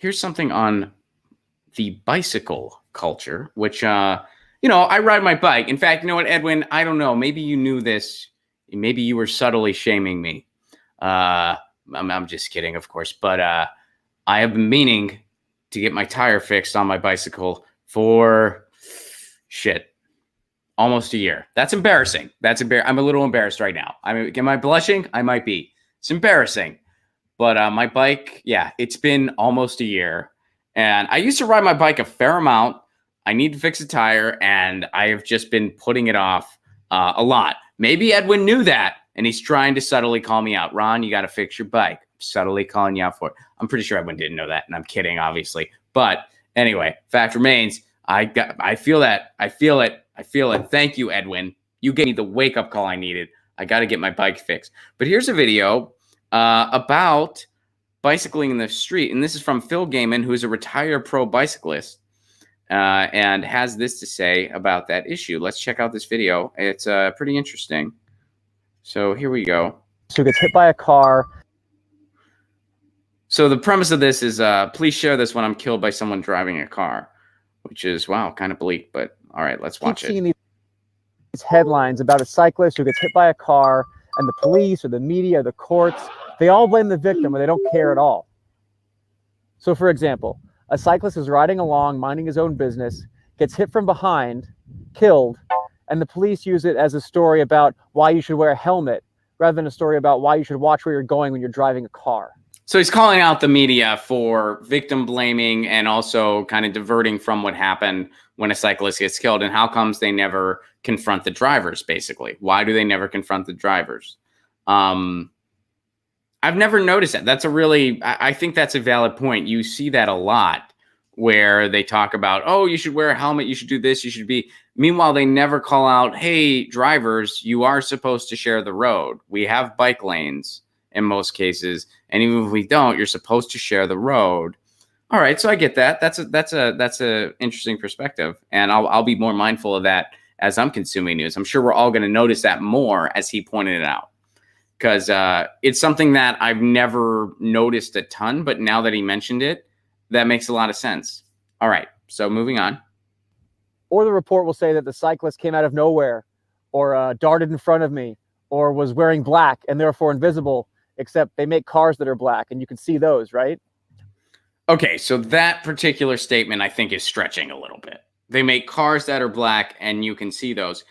here's something on the bicycle culture, which, I ride my bike. In fact, you know what, Edwin? I don't know. Maybe you knew this. Maybe you were subtly shaming me. I'm just kidding, of course. But I have been meaning to get my tire fixed on my bicycle for almost a year. That's embarrassing. I'm a little embarrassed right now. Am I blushing? I might be. It's embarrassing. But my bike, it's been almost a year. And I used to ride my bike a fair amount. I need to fix a tire, and I have just been putting it off a lot. Maybe Edwin knew that, and he's trying to subtly call me out. Ron, you got to fix your bike. I'm subtly calling you out for it. I'm pretty sure Edwin didn't know that, and I'm kidding, obviously. But anyway, fact remains, I feel that. I feel it. Thank you, Edwin. You gave me the wake-up call I needed. I got to get my bike fixed. But here's a video about bicycling in the street, and this is from Phil Gaimon, who is a retired pro bicyclist, and has this to say about that issue. Let's check out this video. It's pretty interesting. So here we go. So gets hit by a car. So the premise of this is, please share this when I'm killed by someone driving a car, which is, wow, kind of bleak, but all right, let's watch it. Seeing these headlines about a cyclist who gets hit by a car, and the police or the media or the courts, they all blame the victim, or they don't care at all. So for example, a cyclist is riding along, minding his own business, gets hit from behind, killed, and the police use it as a story about why you should wear a helmet, rather than a story about why you should watch where you're going when you're driving a car. So he's calling out the media for victim blaming and also kind of diverting from what happened when a cyclist gets killed, and how comes they never confront the drivers, basically. Why do they never confront the drivers? I've never noticed that. I think that's a valid point. You see that a lot where they talk about, oh, you should wear a helmet, you should do this, you should be. Meanwhile, they never call out, hey, drivers, you are supposed to share the road. We have bike lanes in most cases, and even if we don't, you're supposed to share the road. All right, so I get that. That's a interesting perspective, and I'll be more mindful of that as I'm consuming news. I'm sure we're all going to notice that more as he pointed it out, because it's something that I've never noticed a ton, but now that he mentioned it, that makes a lot of sense. All right, so moving on. Or the report will say that the cyclist came out of nowhere, or darted in front of me, or was wearing black and therefore invisible, except they make cars that are black, and you can see those, right? Okay, so that particular statement, I think, is stretching a little bit. They make cars that are black, and you can see those.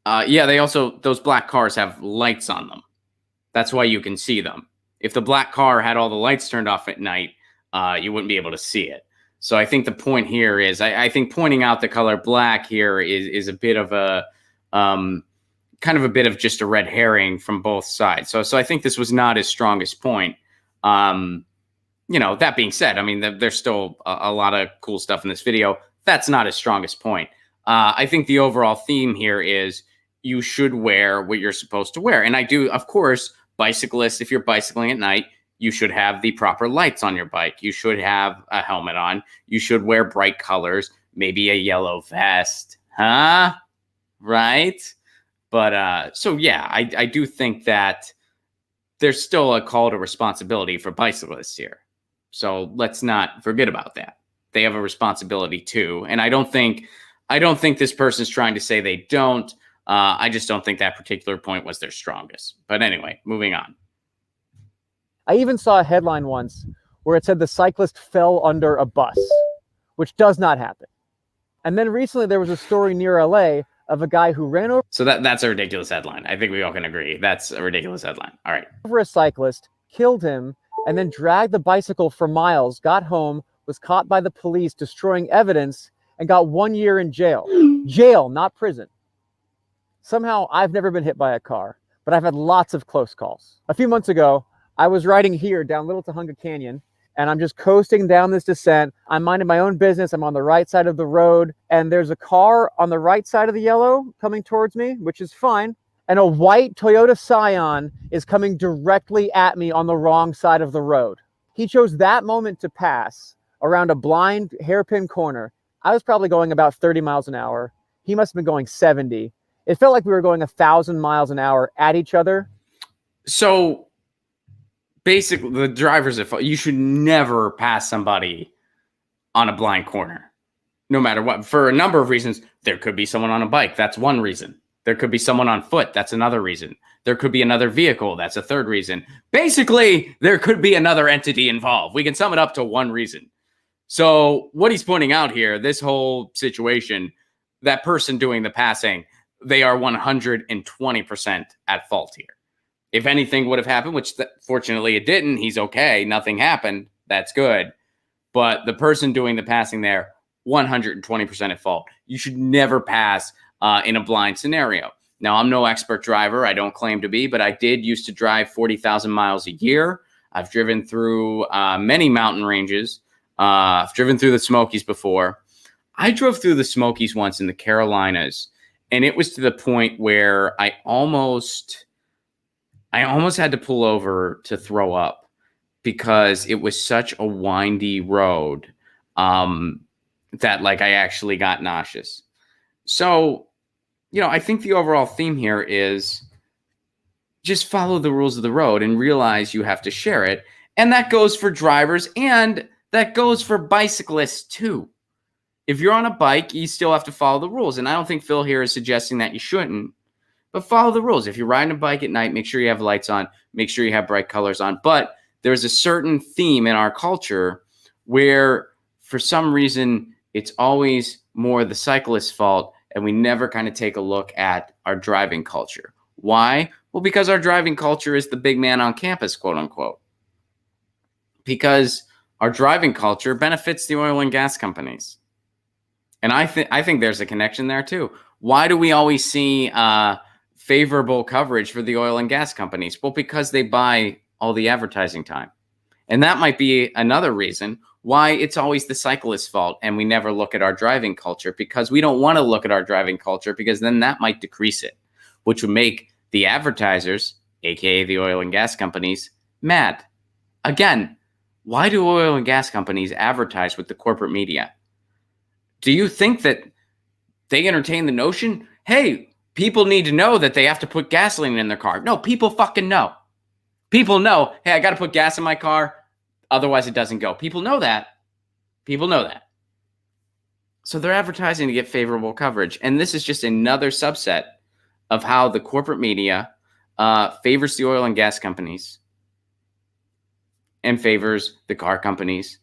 Those black cars have lights on them. That's why you can see them. If the black car had all the lights turned off at night, you wouldn't be able to see it. So I think the point here is, I think pointing out the color black here is a bit of a, kind of a bit of just a red herring from both sides. So I think this was not his strongest point. That being said, I mean, there's still a lot of cool stuff in this video. That's not his strongest point. I think the overall theme here is you should wear what you're supposed to wear. And I do, of course, bicyclists, if you're bicycling at night, you should have the proper lights on your bike. You should have a helmet on. You should wear bright colors, maybe a yellow vest. Huh? Right? But I do think that there's still a call to responsibility for bicyclists here. So let's not forget about that. They have a responsibility too. And I don't think this person's trying to say they don't. I just don't think that particular point was their strongest. But anyway, moving on. I even saw a headline once where it said the cyclist fell under a bus, which does not happen. And then recently there was a story near LA of a guy who ran over. So that's a ridiculous headline. I think we all can agree. That's a ridiculous headline. All right. Over a cyclist, killed him, and then dragged the bicycle for miles, got home, was caught by the police destroying evidence, and got 1 year in jail. Jail, not prison. Somehow I've never been hit by a car, but I've had lots of close calls. A few months ago, I was riding here down Little Tahunga Canyon, and I'm just coasting down this descent. I'm minding my own business. I'm on the right side of the road, and there's a car on the right side of the yellow coming towards me, which is fine. And a white Toyota Scion is coming directly at me on the wrong side of the road. He chose that moment to pass around a blind hairpin corner. I was probably going about 30 miles an hour. He must have been going 70. It felt like we were going 1,000 miles an hour at each other. So basically the driver's at fault. You should never pass somebody on a blind corner, no matter what, for a number of reasons. There could be someone on a bike. That's one reason. There could be someone on foot. That's another reason. There could be another vehicle. That's a third reason. Basically, there could be another entity involved. We can sum it up to one reason. So what he's pointing out here, this whole situation, that person doing the passing, they are 120% at fault here. If anything would have happened, which fortunately it didn't, he's okay. Nothing happened. That's good. But the person doing the passing there, 120% at fault. You should never pass in a blind scenario. Now, I'm no expert driver. I don't claim to be, but I did used to drive 40,000 miles a year. I've driven through many mountain ranges. I've driven through the Smokies before. I drove through the Smokies once in the Carolinas, and it was to the point where I almost had to pull over to throw up because it was such a windy road that like I actually got nauseous. So, I think the overall theme here is just follow the rules of the road and realize you have to share it. And that goes for drivers and that goes for bicyclists too. If you're on a bike, you still have to follow the rules. And I don't think Phil here is suggesting that you shouldn't, but follow the rules. If you're riding a bike at night, make sure you have lights on, make sure you have bright colors on. But there's a certain theme in our culture where for some reason it's always more the cyclist's fault, and we never kind of take a look at our driving culture. Why? Well, because our driving culture is the big man on campus, quote unquote. Because our driving culture benefits the oil and gas companies. And I think there's a connection there too. Why do we always see favorable coverage for the oil and gas companies? Well, because they buy all the advertising time. And that might be another reason why it's always the cyclist's fault and we never look at our driving culture, because we don't want to look at our driving culture, because then that might decrease it, which would make the advertisers, aka the oil and gas companies, mad. Again, why do oil and gas companies advertise with the corporate media? Do you think that they entertain the notion, hey, people need to know that they have to put gasoline in their car? No, people fucking know. People know, hey, I got to put gas in my car, otherwise it doesn't go. People know that. People know that. So they're advertising to get favorable coverage. And this is just another subset of how the corporate media favors the oil and gas companies and favors the car companies.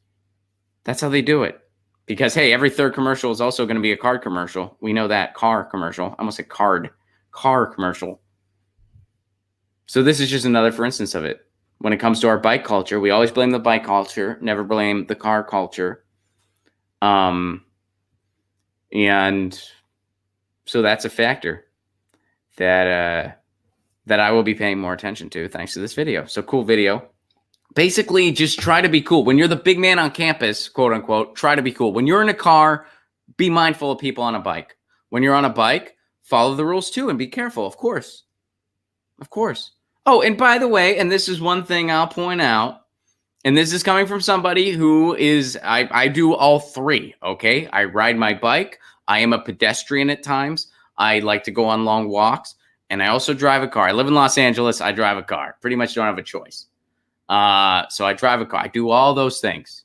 That's how they do it. Because, hey, every third commercial is also going to be a card commercial. We know that. Car commercial. I almost said card. Car commercial. So this is just another for instance of it. When it comes to our bike culture, we always blame the bike culture, never blame the car culture. And so that's a factor that I will be paying more attention to thanks to this video. So cool video. Basically, just try to be cool. When you're the big man on campus, quote unquote, try to be cool. When you're in a car, be mindful of people on a bike. When you're on a bike, follow the rules too and be careful, of course. Of course. Oh, and by the way, and this is one thing I'll point out, and this is coming from somebody who is, I do all three, okay? I ride my bike. I am a pedestrian at times. I like to go on long walks, and I also drive a car. I live in Los Angeles. I drive a car. Pretty much don't have a choice. So I drive a car. I do all those things.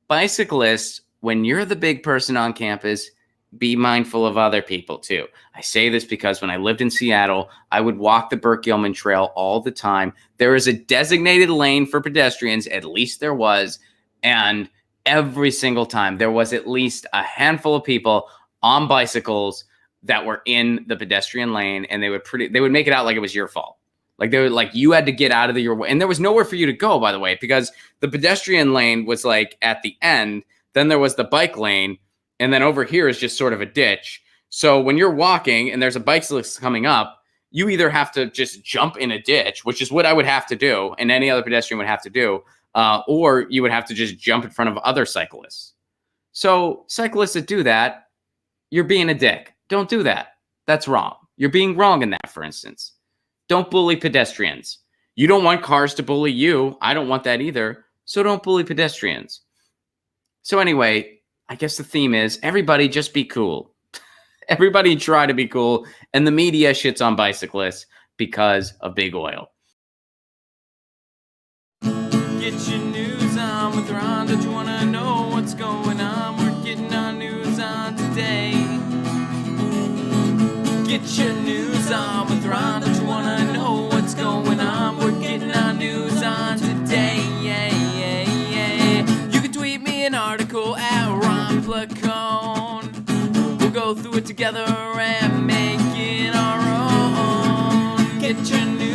Bicyclists, when you're the big person on campus, be mindful of other people too. I say this because when I lived in Seattle, I would walk the Burke-Gilman Trail all the time. There is a designated lane for pedestrians, at least there was, and every single time there was at least a handful of people on bicycles that were in the pedestrian lane, and they would make it out like it was your fault. Like they were like, you had to get out of your way. And there was nowhere for you to go, by the way, because the pedestrian lane was like at the end. Then there was the bike lane. And then over here is just sort of a ditch. So when you're walking and there's a bicyclist coming up, you either have to just jump in a ditch, which is what I would have to do, and any other pedestrian would have to do, or you would have to just jump in front of other cyclists. So cyclists that do that, you're being a dick. Don't do that. That's wrong. You're being wrong in that, for instance. Don't bully pedestrians. You don't want cars to bully you. I don't want that either. So don't bully pedestrians. So anyway, I guess the theme is everybody just be cool. Everybody try to be cool. And the media shits on bicyclists because of big oil. Get your news on with Ron. Don't you wanna know what's going on? We're getting our news on today. Get your news on with Ron. Don't you wanna know what's going on? We're getting our news on today. Yeah, yeah, yeah. You can tweet me an article at Ron Placone. We'll go through it together and make it our own. Get your news